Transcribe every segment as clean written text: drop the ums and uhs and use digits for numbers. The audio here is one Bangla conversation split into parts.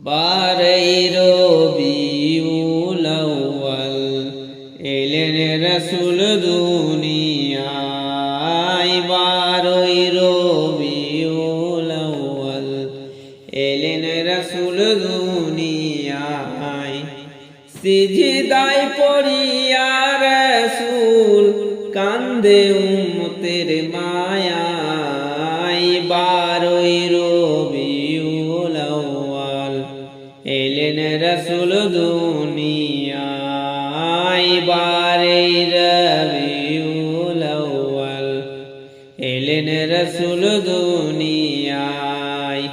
বারই রবিউল আউয়াল এলেন রাসূল দুনিয়ায়। বারই রবিউল আউয়াল এলেন রাসূল দুনিয়ায়। সিজদায় পড়িয়া রাসূল কান্দে উম্মতের মায়ায়। বারই রবিউল আউয়াল এলেন রাসূল দুনিয়ায়। বারই রবিউল আউয়াল এলেন রাসূল দুনিয়ায়।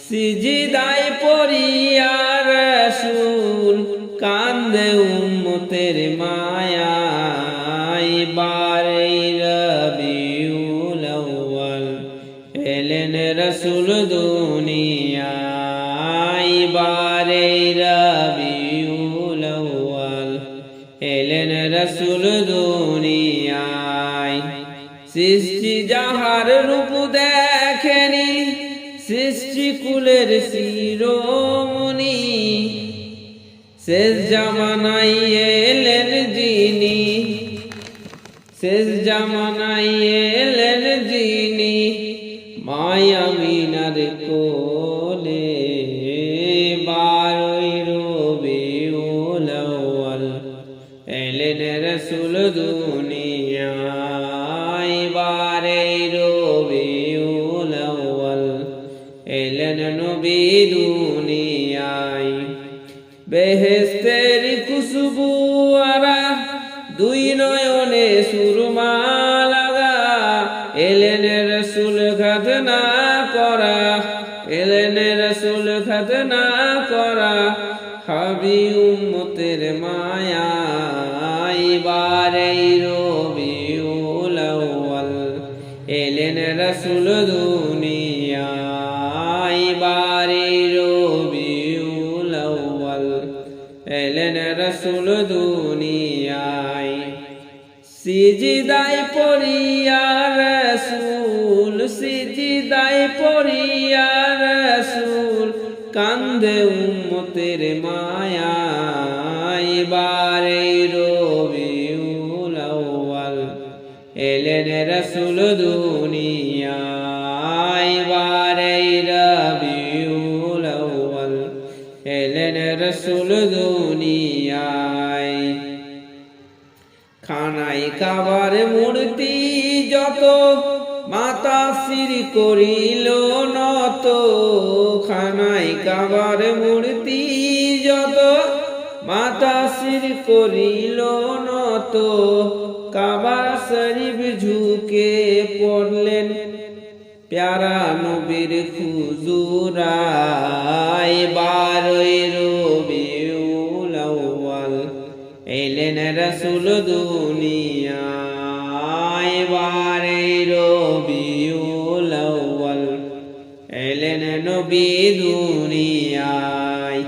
সিজদায় পড়িয়া রাসূল কান্দে উম্মতের মায়ায়। বারই রবিউল আউয়াল এলেন রাসূল দুনিয়ায়। বারই রবিউল আউয়াল এলেন রাসূল দুনিয়ায়। সৃষ্টি যাহার রূপ দেখেনি, সৃষ্টিকুলের শিরোমণি, শেষ জামানায় এলেন যিনি, শেষ জামানায় এলেন যিনি, মায়া আমিনার কোলে। বারই রবিউল আউয়াল এলেন রাসূল দুনিয়ায়। বারই রবিউল আউয়াল এলেন নবী দুনিয়ায়। বেহেশতের খুশবু আরা, দুই নয়নে সুরমা লাগা, এলেন রাসূল খাতনা করা, এলেন রাসূল খাতনা করা, হাবি উম্মতের মায়ায়। বারই রবিউল আউয়াল এলেন রাসূল দুনিয়ায়। বারই রবিউল আউয়াল এলেন রাসূল দুনিয়ায়। সিজদায় পড়িয়া রাসূল, সিজদায় পড়িয়া রাসূল কান্দে উম্মতের মায়ায়। বারই রবিউল আউয়াল এলেন রাসূল দুনিয়ায়। বারই রবিউল আউয়াল এলেন রাসূল দুনিয়ায়। খানায় কাবার মূর্তি যত, মাতা শির করিল নত। খানায় কাবার মূর্তি যত, মাতা শির করিল নত। কাবা শরীফ ঝুঁকে পড়লেন প্যারা নবীর খুজুরায়। বারই রবিউল আউয়াল এলেন রাসূল দুনিয়ায়। বারই রবিউল আউয়াল এলেন নবী দুনিয়ায়।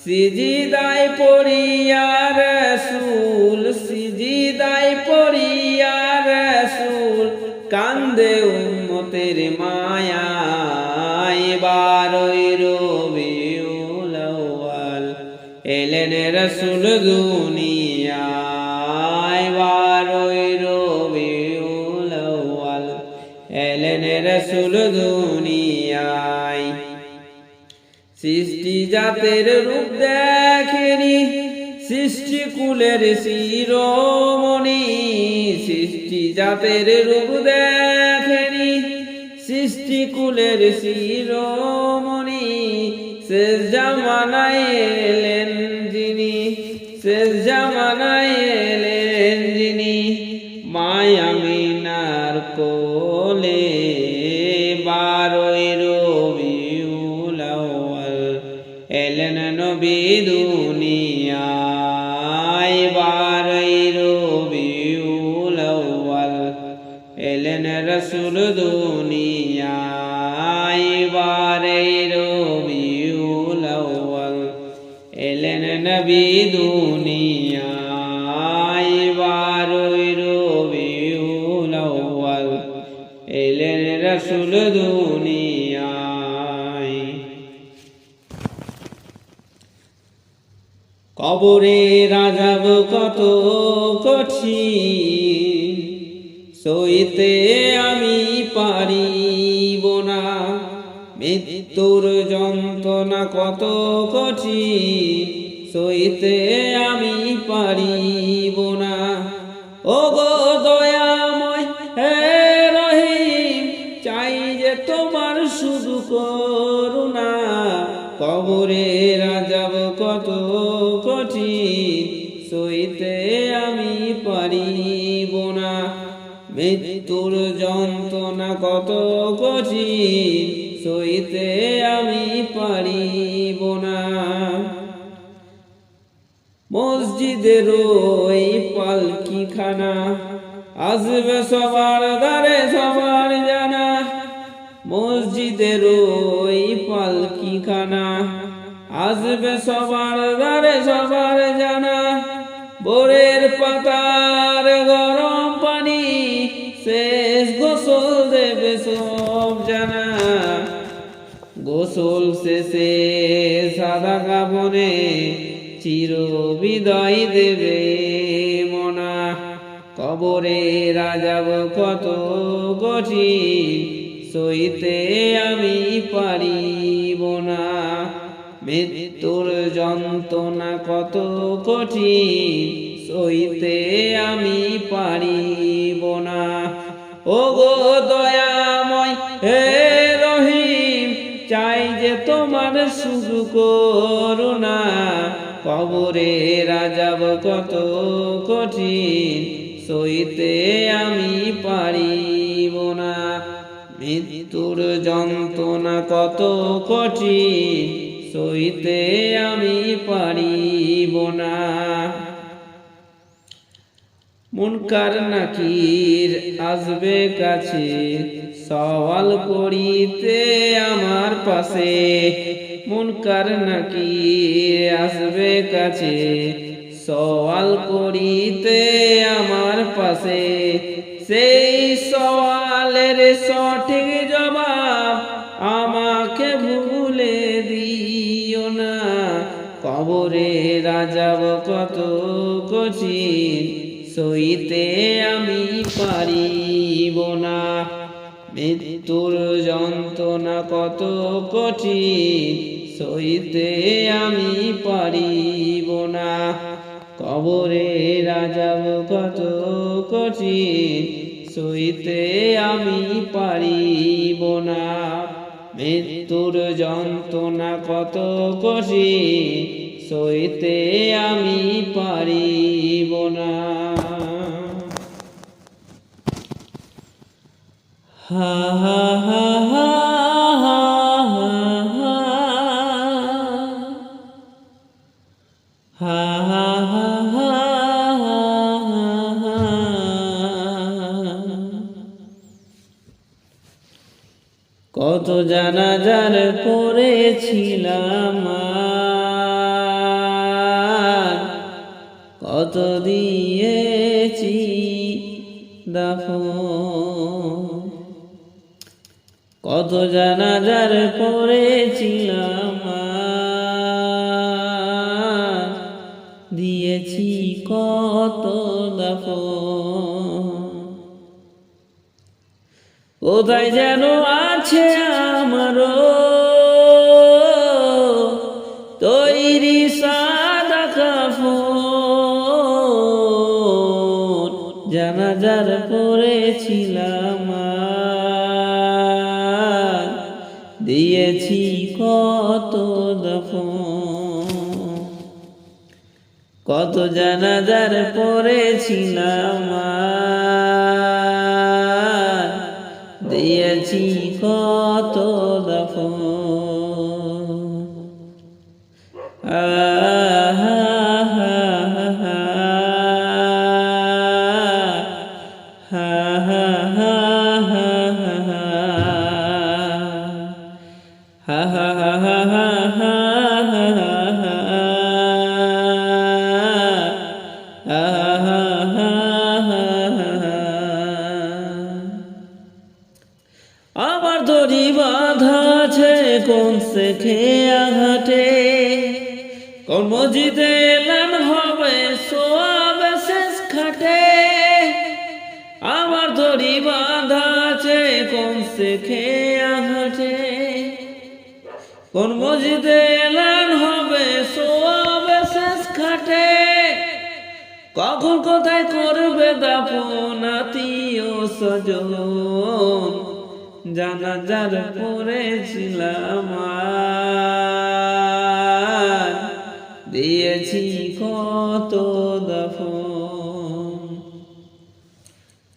সিজদায় পড়িয়া রাসূল, সিজদায় পড়িয়া রাসূল কান্দে উম্মতের মায়ায়। বারই রবিউল আউয়াল এলেন রাসূল দুনিয়ায়। বারই রবিউল আউয়াল এলেন রাসূল দুনিয়ায়। সৃষ্টি জাতের রূপ দেখেনি, সৃষ্টিকুলের শিরোমণি, সৃষ্টি জাতের রূপ দেখেনি, সৃষ্টিকুলের শিরোমণি, শেষ জামানায় এলেন যিনি, শেষ জামানায় এলেন যিনি, মায়া আমিনার কোলে। বারই রবিউল আউয়াল এলেন নবী দুনিয়ায়। বারই রবিউল আউয়াল এলেন রাসূল দুনিয়ায়। বারই রবিউল আউয়াল এলেন নবী দুনিয়ায়। বারই রবিউল আউয়াল এলেন রাসূল দুনিয়ায়। কবরে রাজাব কত কঠিন, সইতে আমি পারিব না। মৃত্যুর যন্ত্রণা কত কঠিন, সইতে আমি পারিব না। ও গো দয়াময় হে রহিম, চাই যে তোমার শুধু করুণা। কবরে রাজাব কত কঠিন, সইতে আমি পারিব না। মৃত্যুর যন্ত্রণা কত কঠিন, সইতে আমি পারিব না। মসজিদের ওই পালকিখানা, আসবে সবার দ্বারে সবার জানা। মসজিদের ওই পালকিখানা, আসবে সবার দ্বারে সবার জানা। বোরের পাতার গরম পানি, শেষ গোসল দেবে সব জানা। গোসল শেষে সাদা কাপড়ে চির বিদায় দেবে মনা। কবরে রাজাব কত কঠিন, সইতে আমি পারিব না। মৃত্যুর যন্ত্রণা কত কঠিন, সইতে আমি পারিব না। ও গো দয়াময় হে রহিম, চাই যে তোমার শুধু করুণা। কবরে রাজাব কত কঠিন, সইতে আমি পারিব না। মৃত্যুর যন্ত্রণা কত কঠিন, সইতে আমি পারিব না। মুনকার নাকির আসবে কাছে, সওয়াল করিতে আমার পাশে। মুনকার নাকির আসবে কাছে, সওয়াল করিতে আমার পাশে। সেই সওয়ালের সঠিক জবাব আমাকে ভুলে দিও না। কবরে রাজাব কত কঠিন, সইতে আমি পারিব না। মৃত্যুর যন্ত্রণা কত কঠিন, সইতে আমি পারিব না। কবরে রাজাব কত কঠিন, সইতে আমি পারিব না। মৃত্যুর যন্ত্রণা কত কঠিন, সইতে আমি পারিব না। হা হা হা হা হা হা হা হা। কত জানাজার পড়েছিলাম, কত দিয়েছি দাফন। কত জানাজার পড়েছিলাম, দিয়েছি কত দাফন। কোথায় যেন আছে আমারও তৈরি সাদা কাফন। জানাজার পড়েছিলাম, দিয়েছি কত দাফন। কত জানাজার পড়েছিলাম, দিয়েছি কত দাফন। আমার দড়ি বাঁধা আছে কোন শেখে আঘাটে, কোন মসজিদে এলান হবে সোয়াব শেষ খাটে, আমার দড়ি বাঁধা আছে কোন শেখে আঘাটে। কোন মসজিদে এলান হবে সোয়াব শেষ খাটে, কখন কোথায় করবে দাফন আত্মীয় স্বজন। জানাজার পড়েছিলাম আর দিয়েছি কত দাফন।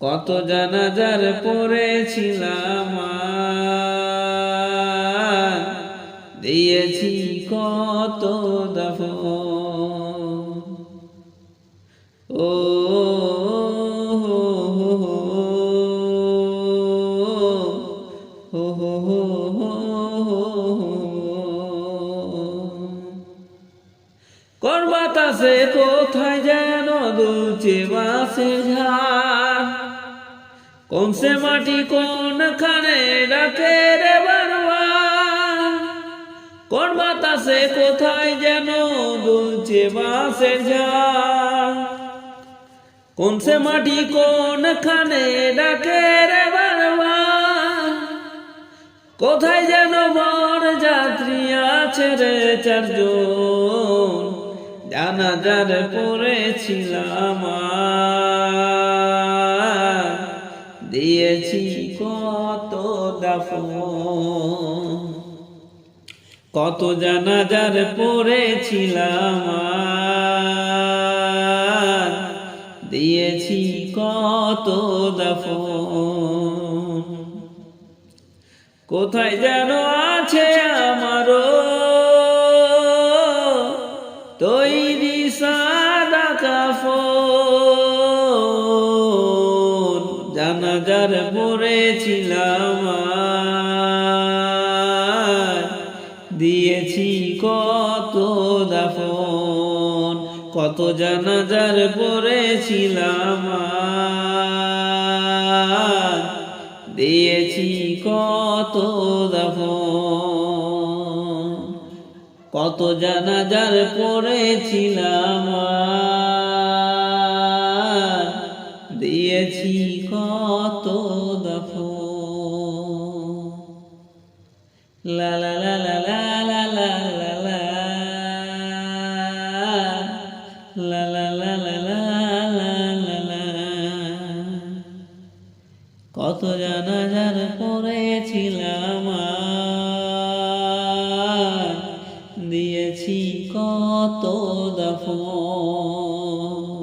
কত জানাজার পড়েছিলাম আর দিয়েছি কত দাফন। ও কোন বাতাসে কোথায় যেন দুলছে বাঁশের ঝাড়, কোন সে মাটি কোনখানে ডাকে রে বারবার। কোন বাতাসে কোথায় যেন দুলছে বাঁশের ঝাড়, কোন সে মাটি কোনখানে ডাকে রে বারবার। কোথায় যেন বর যাত্রী আছে রে চারজন, জানাজার পড়েছিলাম আর দিয়েছি কত দাফন। কত জানাজার পড়েছিলাম আর দিয়েছি কত দাফন। কোথায় যেন আছে আমারও তৈরি সাদা কাফন, জানাজার পড়েছিলাম আর দিয়েছি কত দাফন। কত জানাজার পড়েছিলাম আর দিয়েছি কত দাফন। কত জানাজার পড়েছিলাম আর দিয়েছি কত দাফন। লা লা লা লা লা লা লা লা লা লা লা লা লা লা। কত জানাজার পড়েছিলাম আর দিয়েছি কত দাফন।